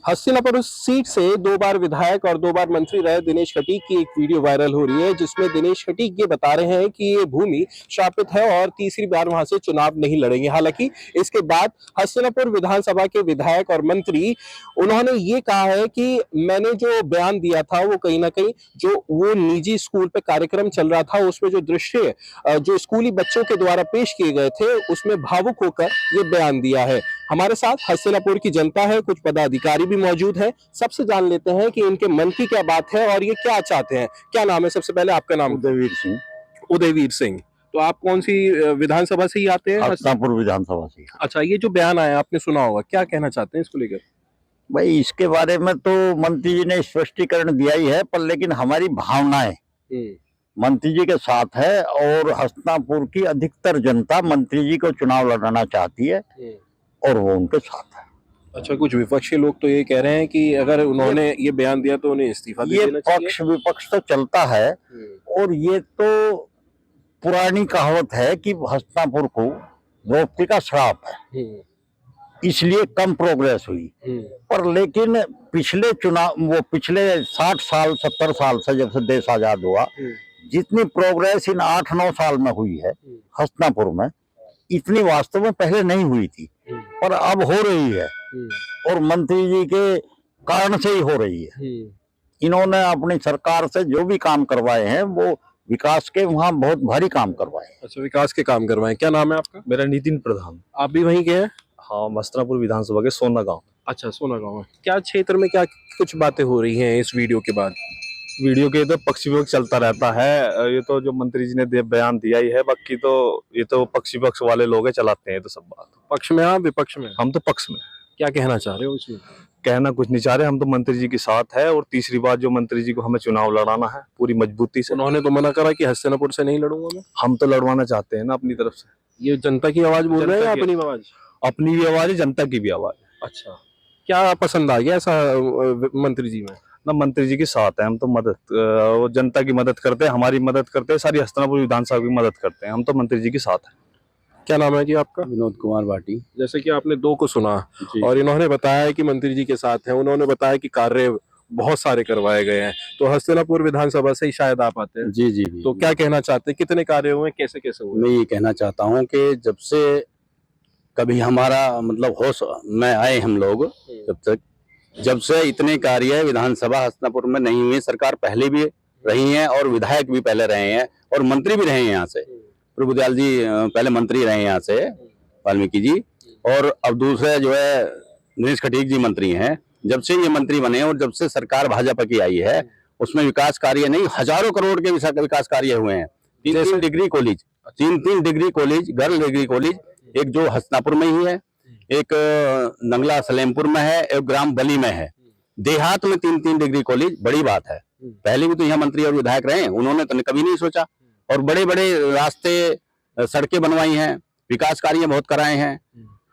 Hastinapur seat से 2 बार विधायक और 2 बार मंत्री रहे दिनेश खटीक की एक वीडियो वायरल हो रही है, जिसमें दिनेश खटीक ये बता रहे हैं कि ये भूमि शापित है और तीसरी बार वहां से चुनाव नहीं लड़ेंगे। हालांकि इसके बाद हस्तिनापुर विधानसभा के विधायक और मंत्री उन्होंने ये कहा है कि मैंने जो बयान दिया था वो कहीं ना कहीं जो वो निजी स्कूल पे कार्यक्रम चल रहा था उसमें जो दृश्य जो स्कूली बच्चों के द्वारा पेश किए गए थे उसमें भावुक होकर ये बयान दिया है। हमारे साथ हस्तिनापुर की जनता है, कुछ पदाधिकारी भी मौजूद है। सबसे जान लेते हैं कि इनके मन की क्या बात है और ये क्या चाहते हैं। क्या नाम है? सबसे पहले आपका नाम? उदयवीर सिंह। उदयवीर सिंह। तो आप कौन सी विधानसभा से ही आते हैं? हस्तिनापुर विधानसभा से। अच्छा, ये जो बयान आया आपने सुना होगा, क्या कहना चाहते हैं इसको लेकर? भाई इसके बारे में तो मंत्री जी ने स्पष्टीकरण दिया ही है, पर लेकिन हमारी भावनाएं मंत्री जी के साथ है और हस्तिनापुर की अधिकतर जनता मंत्री जी को चुनाव लड़ाना चाहती है और वो उनके साथ है। अच्छा, कुछ विपक्षी लोग तो ये कह रहे हैं कि अगर उन्होंने ये बयान दिया तो उन्हें इस्तीफा दे देना चाहिए। पक्ष विपक्ष तो चलता है और ये तो पुरानी कहावत है कि हस्तिनापुर को द्रौपदी का श्राप है, इसलिए कम प्रोग्रेस हुई। पर लेकिन पिछले चुनाव वो पिछले 60 साल 70 साल से जब से देश आजाद हुआ, जितनी प्रोग्रेस इन 8-9 साल में हुई है हस्तिनापुर में, इतनी वास्तव में पहले नहीं हुई थी, पर अब हो रही है और मंत्री जी के कारण से ही हो रही है। इन्होंने अपनी सरकार से जो भी काम करवाए हैं वो विकास के वहाँ बहुत भारी काम करवाए। अच्छा, विकास के काम करवाए। क्या नाम है आपका? मेरा नितिन प्रधान। आप भी वहीं के हैं? हाँ, हस्तिनापुर विधानसभा के सोना गांव। अच्छा, सोना गांव है। क्या क्षेत्र में क्या कुछ बातें हो रही हैं इस वीडियो के बाद? वीडियो के तो पक्ष विपक्ष चलता रहता है। ये तो जो मंत्री जी ने बयान दिया ही है, बाकी तो ये तो पक्ष विपक्ष वाले लोग चलाते हैं। तो सब बात पक्ष में आप, विपक्ष में? हम तो पक्ष में। क्या कहना चाह रहे हो इसमें? कहना कुछ नहीं चाह रहे, हम तो मंत्री जी के साथ है और तीसरी बार जो मंत्री जी को हमें चुनाव लड़ाना है पूरी मजबूती से। उन्होंने तो मना करा कि हस्तिनापुर से नहीं लड़ूंगा मैं। हम तो लड़वाना चाहते हैं ना अपनी तरफ से। ये जनता की आवाज बोल रहे हैं या अपनी आवाज? अपनी भी आवाज है, जनता की भी आवाज। अच्छा, क्या पसंद आ गया ऐसा मंत्री जी में? ना, मंत्री जी के साथ है हम तो। मदद जनता की मदद करते हैं, हमारी मदद करते हैं, सारी हस्तिनापुर विधानसभा की मदद करते हैं। हम तो मंत्री जी के साथ हैं। क्या नाम है जी आपका? विनोद कुमार भाटी। जैसे कि आपने 2 को सुना और इन्होंने बताया कि मंत्री जी के साथ हैं, उन्होंने बताया कि कार्य बहुत सारे करवाए गए हैं, तो हस्तिनापुर विधानसभा से ही शायद आप आते हैं। जी। तो क्या कहना चाहते हैं, कितने कार्य हुए, कैसे कैसे हुए? मैं ये कहना चाहता हूँ कि जब से कभी हमारा मतलब होश में आए हम लोग, जब से इतने कार्य विधानसभा हस्तिनापुर में नहीं हुए। सरकार पहले भी रही है और विधायक भी पहले रहे हैं और मंत्री भी रहे हैं यहाँ से। प्रभुदयाल जी पहले मंत्री रहे यहाँ से, वाल्मीकि जी, और अब दूसरे जो है दिनेश खटीक जी मंत्री हैं। जब से ये मंत्री बने और जब से सरकार भाजपा की आई है, उसमें विकास कार्य नहीं, हजारों करोड़ के विकास कार्य हुए हैं। 3 degree college, 3 degree college, girl degree college, एक जो हस्तिनापुर में ही है, एक नंगला सलेमपुर में है, एक ग्राम बली में है। देहात में 3 डिग्री कॉलेज बड़ी बात है। पहले भी तो यहाँ मंत्री और विधायक रहे हैं, उन्होंने तो कभी नहीं सोचा। और बड़े बड़े रास्ते, सड़कें बनवाई हैं, विकास कार्य बहुत कराए हैं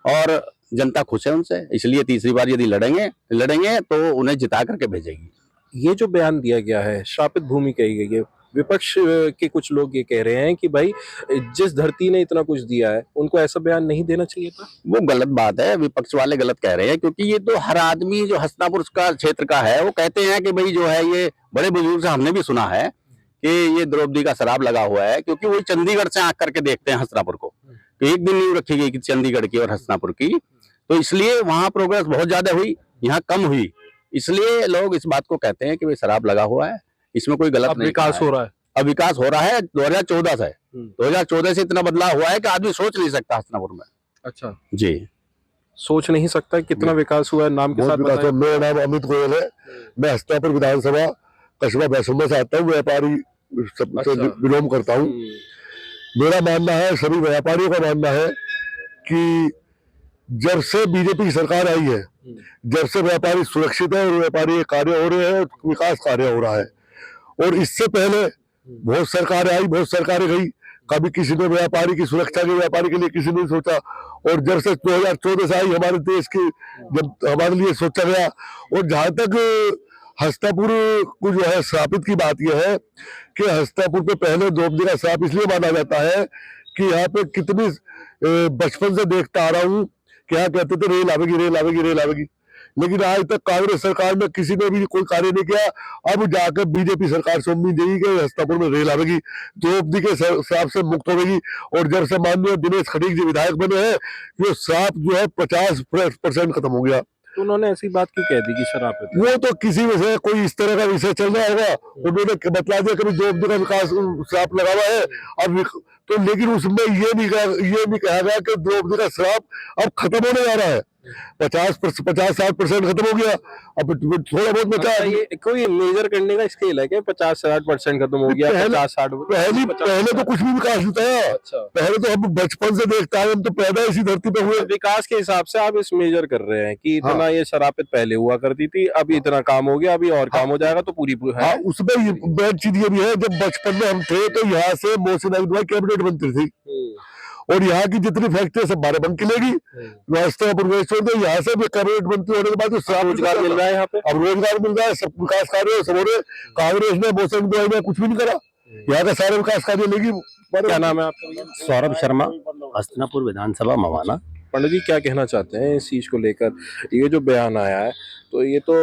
और जनता खुश है उनसे। इसलिए तीसरी बार यदि लड़ेंगे तो उन्हें जिता करके भेजेगी। ये जो बयान दिया गया है, श्रापित भूमि कही गई है, विपक्ष के कुछ लोग ये कह रहे हैं कि भाई जिस धरती ने इतना कुछ दिया है उनको ऐसा बयान नहीं देना चाहिए था। वो गलत बात है, विपक्ष वाले गलत कह रहे हैं, क्योंकि ये तो हर आदमी जो हस्तिनापुर का क्षेत्र का है वो कहते हैं कि भाई जो है, ये बड़े बुजुर्ग से हमने भी सुना है कि ये द्रौपदी का शराब लगा हुआ है, क्योंकि वही चंडीगढ़ से आंख करके देखते हैं हस्तिनापुर को, तो एक दिन नींव रखी गई कि चंडीगढ़ की और हस्तिनापुर की, तो इसलिए वहां प्रोग्रेस बहुत ज्यादा हुई, यहाँ कम हुई। इसलिए लोग इस बात को कहते हैं कि भाई शराब लगा हुआ है, इसमें कोई गलत नहीं। विकास हो रहा है, अब विकास हो रहा है 2014 से। 2014 से इतना बदलाव हुआ है कि आदमी सोच नहीं सकता हस्तिनापुर में। अच्छा जी, सोच नहीं सकता कितना विकास हुआ है। नाम के साथ बताएं। मेरा नाम अमित गोयल है, मैं हस्तिनापुर विधानसभा कस्बा बैसुंबा से आता हूँ, व्यापारी से बिलोंग करता हूँ। मेरा मानना है, सभी व्यापारियों का मानना है कि जब से बीजेपी की सरकार आई है, जब से व्यापारी सुरक्षित है और व्यापारी कार्य हो रहे हैं, विकास कार्य हो रहा है। और इससे पहले बहुत सरकारें आई, बहुत सरकारें गई, कभी किसी ने व्यापारी की सुरक्षा के, व्यापारी के लिए किसी ने सोचा। और जब से 2014 से आई हमारे देश की, जब हमारे लिए सोचा गया। और जहां तक हस्तिनापुर को जो है श्रापित की बात यह है कि हस्तिनापुर पे पहले द्रौपदी का श्राप इसलिए माना जाता है कि यहाँ पे कितनी बचपन से देखता आ रहा हूँ कि यहाँ कहते थे रेल आवेगी, रेल आवेगी, रेल आवेगी। लेकिन आज तक कांग्रेस सरकार में किसी ने भी कोई कार्य नहीं किया। अब जाकर बीजेपी सरकार से उम्मीद यही कि हस्तापुर में रेल आवेगी, द्रौपदी के श्राप से मुक्त होगी। और जब से माननीय दिनेश खटीक जी विधायक बने हैं, ये श्राप जो है 50% खत्म हो गया। तो उन्होंने ऐसी बात क्यों कह दी कि शराब है? वो तो किसी में से कोई इस तरह का विषय चल रहा होगा, उन्होंने बतला दिया कभी द्रौपदी का विकास श्राप लगा हुआ है अब तो, लेकिन उसमें ये नहीं कहा गया कि द्रौपदी का श्राप अब खत्म होने जा रहा है। 50-60% खत्म हो गया, अब थोड़ा बहुत बचा। ये कोई मेजर करने का स्केल है क्या? 50-60% खत्म हो गया? 50-60 पहले तो कुछ भी विकास नहीं था। अच्छा, पहले तो हम बचपन से देखते हैं, हम तो पैदा इसी धरती पे हुए। विकास के हिसाब से आप इस मेजर कर रहे हैं कि इतना ये शराफत पहले हुआ करती थी, अभी इतना काम हो गया, अभी और काम हो जाएगा तो पूरी है। हाँ, उसमें बैड चीज ये भी है, जब बचपन में हम थे तो यहाँ से मोहसिन अहमद कैबिनेट मंत्री थी और यहाँ की जितनी फैक्ट्री सब बाराबंकी लेगी, यहाँ से भी कैबिनेट मंत्री होने के बाद रोजगार मिल रहा है यहाँ पे, अब रोजगार मिल रहा है, सब विकास कार्य सब हो रहे। कांग्रेस ने मोहसिन ने कुछ भी नहीं करा, यहाँ का सारे विकास कार्य लेगी। क्या नाम है आपका? सौरभ शर्मा, हस्तिनापुर विधानसभा मवाना। पंडित जी क्या कहना चाहते हैं इस चीज को लेकर? ये जो बयान आया है तो ये तो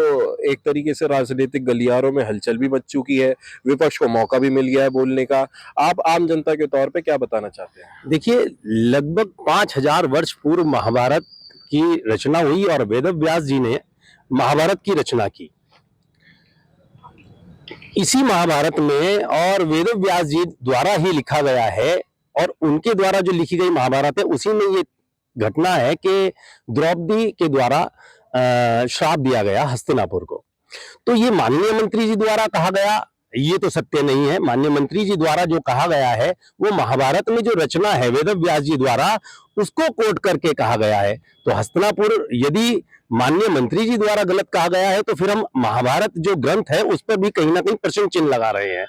एक तरीके से राजनीतिक गलियारों में हलचल भी मच चुकी है, विपक्ष को मौका भी मिल गया है बोलने का। आप आम जनता के तौर पे क्या बताना चाहते हैं? देखिए, लगभग 5000 वर्ष पूर्व महाभारत की रचना हुई और वेद व्यास जी ने महाभारत की रचना की। इसी महाभारत में और वेद व्यास जी द्वारा ही लिखा गया है और उनके द्वारा जो लिखी गई महाभारत है उसी में ये घटना है कि द्रौपदी के द्वारा श्राप दिया गया हस्तिनापुर को। तो ये माननीय मंत्री जी द्वारा कहा गया, ये तो सत्य नहीं है। माननीय मंत्री जी द्वारा जो कहा गया है वो महाभारत में जो रचना है वेद व्यास जी द्वारा, उसको कोट करके कहा गया है। तो हस्तिनापुर यदि माननीय मंत्री जी द्वारा गलत कहा गया है तो फिर हम महाभारत जो ग्रंथ है उस पर भी कहीं ना कहीं प्रश्न चिन्ह लगा रहे हैं।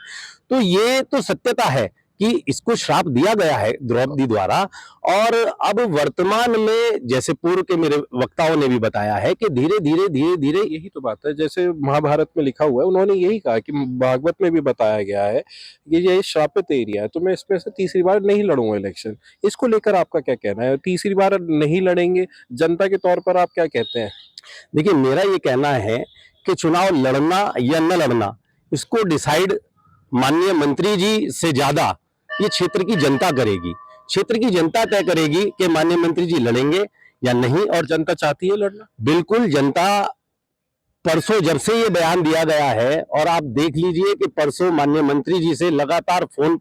तो ये तो सत्यता है कि इसको श्राप दिया गया है द्रौपदी द्वारा। और अब वर्तमान में जैसे पूर्व के मेरे वक्ताओं ने भी बताया है कि धीरे धीरे यही तो बात है, जैसे महाभारत में लिखा हुआ है, उन्होंने यही कहा कि भागवत में भी बताया गया है कि ये श्रापित एरिया है, तो मैं इसमें से तीसरी बार नहीं लड़ूंगा इलेक्शन। इसको लेकर आपका क्या कहना है? तीसरी बार नहीं लड़ेंगे, जनता के तौर पर आप क्या कहते हैं? देखिए, मेरा ये कहना है कि चुनाव लड़ना या न लड़ना इसको डिसाइड माननीय मंत्री जी से ज्यादा ये क्षेत्र की जनता करेगी। क्षेत्र की जनता तय करेगी कि माननीय मंत्री जी लड़ेंगे या नहीं। और जनता चाहती है लड़ना? बिल्कुल, जनता परसों जब से ये बयान दिया गया है और आप देख लीजिए कि परसों माननीय मंत्री जी से लगातार फोन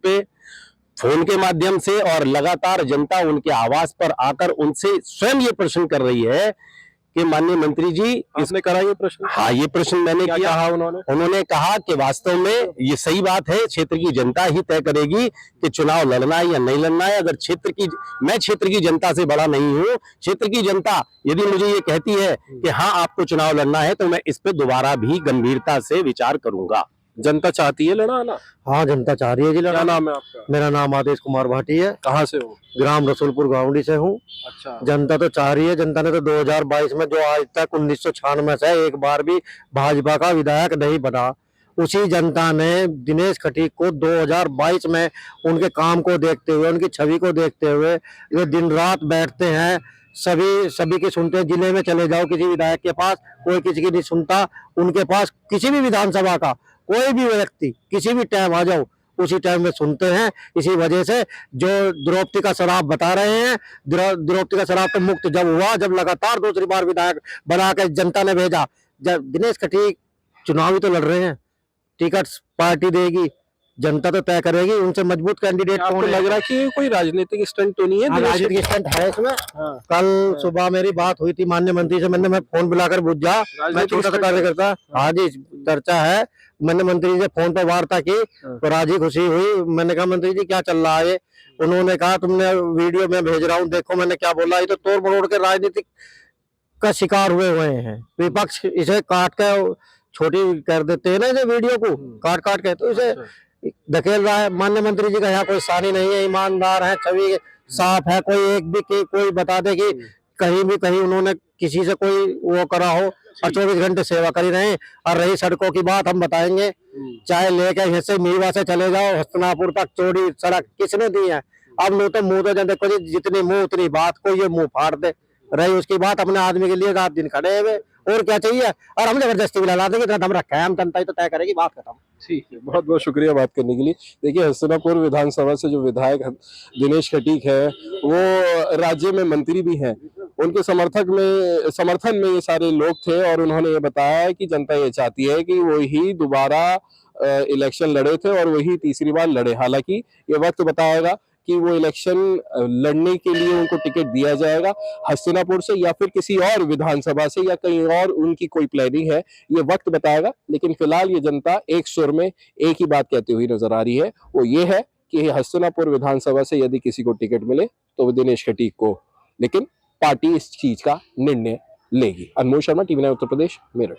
के माध्यम से और लगातार जनता उनके आवास पर आकर उनसे स्वयं ये प्रश्न कर रही है कि माननीय मंत्री जी, इसने करा ये प्रश्न? हाँ, ये प्रश्न मैंने किया। कहा उन्होंने कहा कि वास्तव में ये सही बात है, क्षेत्र की जनता ही तय करेगी कि चुनाव लड़ना है या नहीं लड़ना है। अगर मैं क्षेत्र की जनता से बड़ा नहीं हूँ। क्षेत्र की जनता यदि मुझे ये कहती है कि हाँ आपको चुनाव लड़ना है तो मैं इस पे दोबारा भी गंभीरता से विचार करूंगा। जनता चाहती है लड़ाना? हाँ, जनता चाह रही है जी लड़ाना। क्या नाम है आपका? मेरा नाम आदेश कुमार भाटी है। कहाँ से हो? ग्राम रसूलपुर गावड़ी से हूँ। अच्छा। जनता तो चाह रही है। जनता ने तो 2022 में जो आज तक 1996 से एक बार भी भाजपा का विधायक नहीं बना, उसी जनता ने दिनेश खटीक को 2022 में उनके काम को देखते हुए, उनकी छवि को देखते हुए, जो दिन रात बैठते हैं, सभी की सुनते हैं। जिले में चले जाओ किसी विधायक के पास, कोई किसी की नहीं सुनता। उनके पास किसी भी विधानसभा का कोई भी व्यक्ति किसी भी टाइम आ जाओ, उसी टाइम में सुनते हैं। इसी वजह से जो द्रौपदी का शराब बता रहे हैं, द्रौपदी का शराब तो मुक्त जब हुआ, जब लगातार दूसरी बार विधायक बना के जनता ने भेजा। जब दिनेश खटीक चुनाव ही तो लड़ रहे हैं, टिकट पार्टी देगी, जनता तो तय करेगी। उनसे मजबूत कैंडिडेट आपको लग रहा है कि कोई राजनीतिक स्टंट तो नहीं है? राजनीतिक स्टंट है इसमें। हाँ। कल सुबह मेरी बात हुई थी माननीय मंत्री से, मैं फोन बुलाकर बुझा। मैं छोटा सा कार्यकर्ता, हाँ जी, चर्चा है। मैंने मंत्री से फोन पर वार्ता की तो राजी खुशी हुई। मैंने कहा मंत्री जी क्या चल रहा है? उन्होंने कहा तुमने वीडियो में भेज रहा हूँ, देखो मैंने क्या बोला। ये तो तोड़ मरोड़ के राजनीतिक का शिकार हुए हैं। विपक्ष इसे काट के छोटी कर देते हैं ना, इसे वीडियो को काट के, तो इसे धकेल रहा है। माननीय मंत्री जी का यहाँ कोई सानी नहीं है, ईमानदार है, छवि साफ है। कोई बता दे कि कहीं उन्होंने किसी से कोई वो करा हो और 24 घंटे सेवा करी रहे। और रही सड़कों की बात, हम बताएंगे, चाहे लेके यहाँ से मीवा से चले जाओ हस्तिनापुर तक चौड़ी सड़क किसने दी है? अब लो तो मुंह तो देखो जी, जितनी मुंह उतनी बात, को ये मुंह फाड़ दे। रही उसकी बात, अपने आदमी के लिए रात दिन खड़े हुए और क्या चाहिए। और हम जबरदस्ती भी ला देंगे, इतना दम रखा है, हम जनता ही तो तय करेगी, बात खत्म। ठीक है, बहुत बहुत शुक्रिया बात करने के लिए। देखिए, हस्तिनापुर विधानसभा से जो विधायक दिनेश खटीक है, वो राज्य में मंत्री भी हैं। उनके समर्थन में ये सारे लोग थे और उन्होंने ये बताया कि जनता ये चाहती है कि वो ही दोबारा इलेक्शन लड़े थे और वही तीसरी बार लड़े। हालांकि ये वक्त बताएगा कि वो इलेक्शन लड़ने के लिए उनको टिकट दिया जाएगा हस्तिनापुर से या फिर किसी और विधानसभा से या कहीं और उनकी कोई प्लानिंग है, ये वक्त बताएगा। लेकिन फिलहाल ये जनता एक सुर में एक ही बात कहती हुई नजर आ रही है, वो ये है कि हस्तिनापुर विधानसभा से यदि किसी को टिकट मिले तो वो दिनेश खटीक को, लेकिन पार्टी इस चीज का निर्णय लेगी। अनमोल शर्मा, टीवी 9 उत्तर प्रदेश, मेरठ।